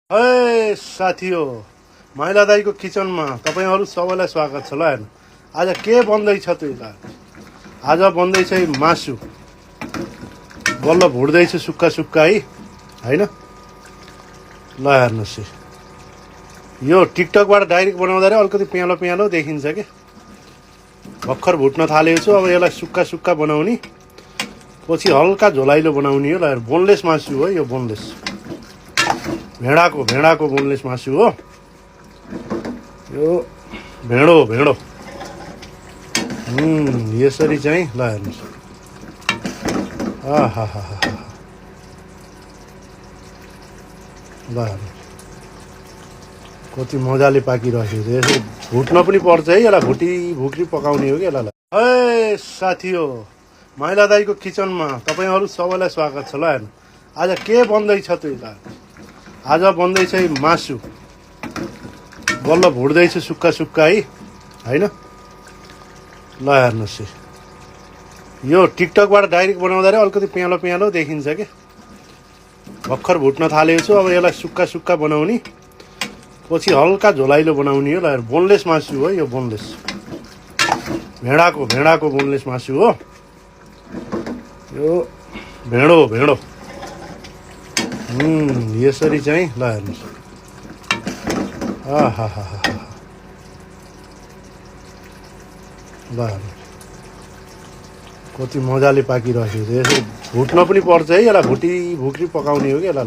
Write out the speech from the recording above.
हे साथी हो, महिला दाईको किचनमा तपाईँहरू सबैलाई स्वागत छ। ल हेर्नु आज के बन्दैछ त ल, आज बन्दैछ मासु। बल्ल भुट्दैछु सुक्खा सुक्खा है होइन। ल हेर्नुहोस्, यो टिकटकबाट डाइरेक्ट बनाउँदा अलिकति पियालो पियालो देखिन्छ कि। भर्खर भुट्न थालेको छु। अब यसलाई सुक्खा सुक्खा बनाउने, पछि हल्का झोलाइलो बनाउने हो। ल हेर, बोनलेस मासु हो यो, बोनलेस भेडाको बोनलेस मासु हो यो। भेडो यसरी चाहिँ। ल हेर्नुहोस्, आहा हा हा। ल हेर्नुहोस् कति मजाले पाकिरहेको छ। यसरी भुट्न पनि पर्छ है, यसलाई भुक्री पकाउने हो कि यसलाई। हे साथी हो, महिला दाईको किचनमा तपाईँहरू सबैलाई स्वागत छ। ल हेर्नु आज के बन्दैछ त ल, आज बन्दैछ मासु। बल्ल भुट्दैछु सुक्खा सुक्खा है होइन। ल हेर्नुहोस्, यो टिकटकबाट डाइरेक्ट बनाउँदा अलिकति पियालो पियालो देखिन्छ कि। भर्खर भुट्न थालेको छु। अब यसलाई सुक्खा सुक्खा बनाउने, पछि हल्का झोलाइलो बनाउने हो। ल हेर, बोनलेस मासु हो यो, बोनलेस भेडाको बोनलेस मासु हो यो। भेडो यसरी चाहिँ। ल हेर्नुहोस्, आहा हा हा। ल हेर्नुहोस् कति मजाले पाकिरहेको छ। यसरी भुट्न पनि पर्छ है, यसलाई भुक्री पकाउने हो कि यसलाई।